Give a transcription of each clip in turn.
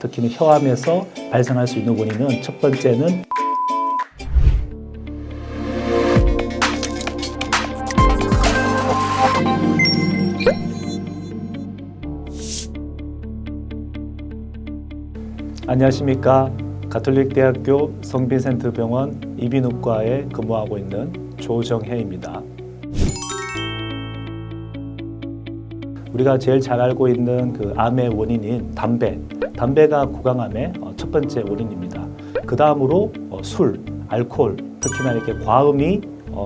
특히 혀암에서 발생할 수 있는 원인은 첫 번째는 안녕하십니까. 가톨릭대학교 성빈센트 병원 이비인후과에 근무하고 있는 조정혜입니다. 우리가 제일 잘 알고 있는 그 암의 원인인 담배가 구강암의 첫 번째 원인입니다. 그 다음으로 술, 알코올, 특히나 이렇게 과음이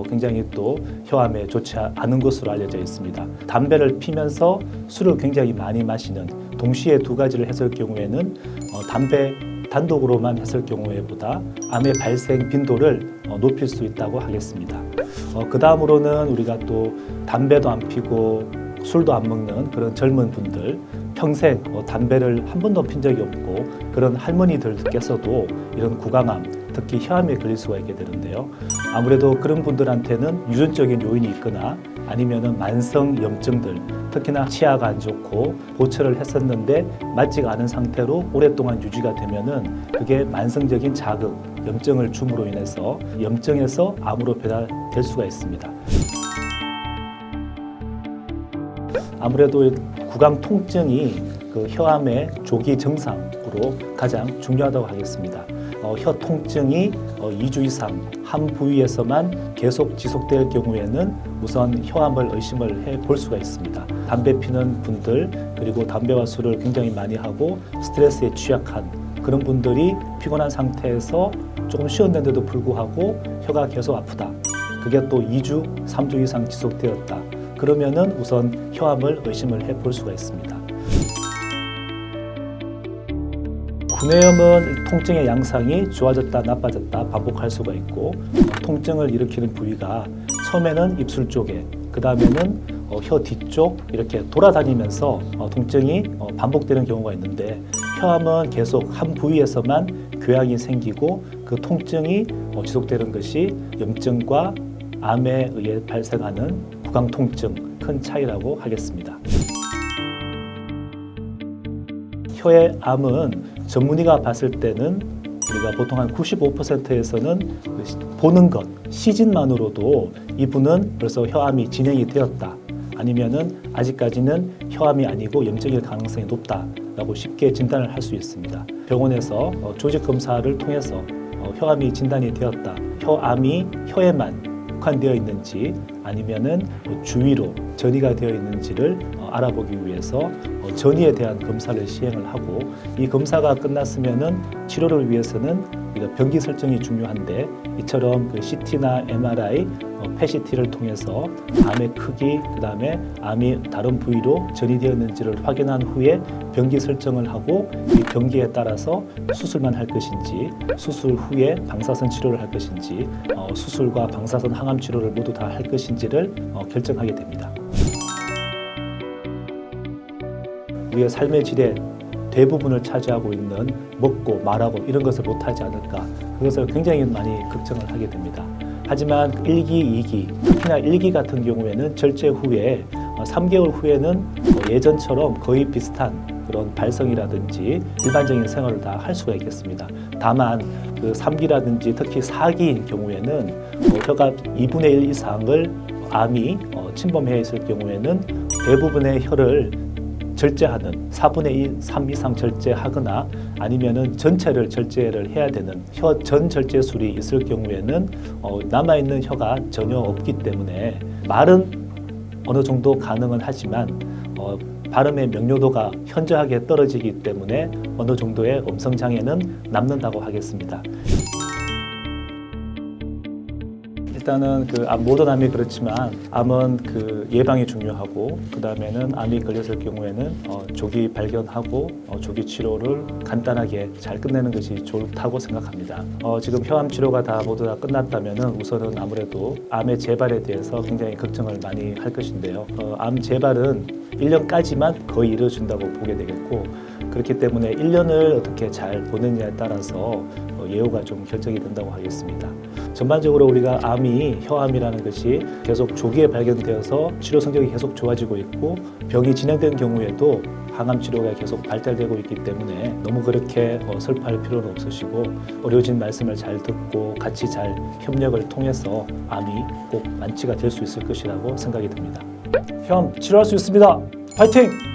굉장히 또 혀암에 좋지 않은 것으로 알려져 있습니다. 담배를 피면서 술을 굉장히 많이 마시는, 동시에 두 가지를 했을 경우에는 담배 단독으로만 했을 경우에보다 암의 발생 빈도를 높일 수 있다고 하겠습니다. 그 다음으로는 우리가 또 담배도 안 피고 술도 안 먹는 그런 젊은 분들, 평생 담배를 한 번도 핀 적이 없고 그런 할머니들께서도 이런 구강암, 특히 혀암에 걸릴 수가 있게 되는데요. 아무래도 그런 분들한테는 유전적인 요인이 있거나 아니면은 만성 염증들, 특히나 치아가 안 좋고 보철을 했었는데 맞지가 않은 상태로 오랫동안 유지가 되면은 그게 만성적인 자극, 염증을 줌으로 인해서 염증에서 암으로 변화될 수가 있습니다. 아무래도 구강 통증이 그 혀암의 조기 증상으로 가장 중요하다고 하겠습니다. 혀 통증이 2주 이상 한 부위에서만 계속 지속될 경우에는 우선 혀암을 의심을 해볼 수가 있습니다. 담배 피는 분들, 그리고 담배와 술을 굉장히 많이 하고 스트레스에 취약한 그런 분들이 피곤한 상태에서 조금 쉬었는데도 불구하고 혀가 계속 아프다. 그게 또 2주, 3주 이상 지속되었다. 그러면은 우선 혀암을 의심을 해볼 수가 있습니다. 구내염은 통증의 양상이 좋아졌다 나빠졌다 반복할 수가 있고, 통증을 일으키는 부위가 처음에는 입술 쪽에, 그 다음에는 혀 뒤쪽 이렇게 돌아다니면서 통증이 반복되는 경우가 있는데, 혀암은 계속 한 부위에서만 궤양이 생기고 그 통증이 지속되는 것이 염증과 암에 의해 발생하는 구강 통증, 큰 차이라고 하겠습니다. 혀의 암은 전문의가 봤을 때는 우리가 보통 한 95%에서는 보는 것, 시진만으로도 이분은 벌써 혀암이 진행이 되었다, 아니면은 아직까지는 혀암이 아니고 염증일 가능성이 높다라고 쉽게 진단을 할 수 있습니다. 병원에서 조직 검사를 통해서 혀암이 진단이 되었다, 혀암이 혀에만 국한되어 있는지 아니면은 주위로 전이가 되어 있는지를 알아보기 위해서 전이에 대한 검사를 시행을 하고, 이 검사가 끝났으면은 치료를 위해서는 병기 설정이 중요한데, 이처럼 그 CT나 MRI, PET-CT를 통해서 암의 크기, 그 다음에 암이 다른 부위로 전이되었는지를 확인한 후에 병기 설정을 하고, 이 병기에 따라서 수술만 할 것인지, 수술 후에 방사선 치료를 할 것인지, 수술과 방사선 항암 치료를 모두 다 할 것인지를 결정하게 됩니다. 우리의 삶의 질의 대부분을 차지하고 있는 먹고 말하고 이런 것을 못하지 않을까, 그것을 굉장히 많이 걱정을 하게 됩니다. 하지만 1기, 2기, 특히나 1기 같은 경우에는 절제 후에 3개월 후에는 예전처럼 거의 비슷한 그런 발성이라든지 일반적인 생활을 다 할 수가 있겠습니다. 다만 그 3기라든지 특히 4기인 경우에는 혀가 2분의 1 이상을 암이 침범해 있을 경우에는 대부분의 혀를 절제하는 4분의 3 이상 절제하거나 아니면은 전체를 절제를 해야 되는 혀 전 절제술이 있을 경우에는 남아있는 혀가 전혀 없기 때문에 말은 어느 정도 가능은 하지만 발음의 명료도가 현저하게 떨어지기 때문에 어느 정도의 음성장애는 남는다고 하겠습니다. 일단은 그 모든 암이 그렇지만 암은 그 예방이 중요하고, 그 다음에는 암이 걸렸을 경우에는 조기 발견하고 조기 치료를 간단하게 잘 끝내는 것이 좋다고 생각합니다. 지금 혀암 치료가 다 모두 다 끝났다면은 우선은 아무래도 암의 재발에 대해서 굉장히 걱정을 많이 할 것인데요. 암 재발은 1년까지만 거의 이루어진다고 보게 되겠고, 그렇기 때문에 1년을 어떻게 잘 보내느냐에 따라서 예후가 좀 결정이 된다고 하겠습니다. 전반적으로 우리가 암이, 혀암이라는 것이 계속 조기에 발견되어서 치료 성적이 계속 좋아지고 있고, 병이 진행된 경우에도 항암 치료가 계속 발달되고 있기 때문에 너무 그렇게 슬퍼할 필요는 없으시고 의료진 말씀을 잘 듣고 같이 잘 협력을 통해서 암이 꼭 완치가 될 수 있을 것이라고 생각이 듭니다. 형, 치료할 수 있습니다. 파이팅!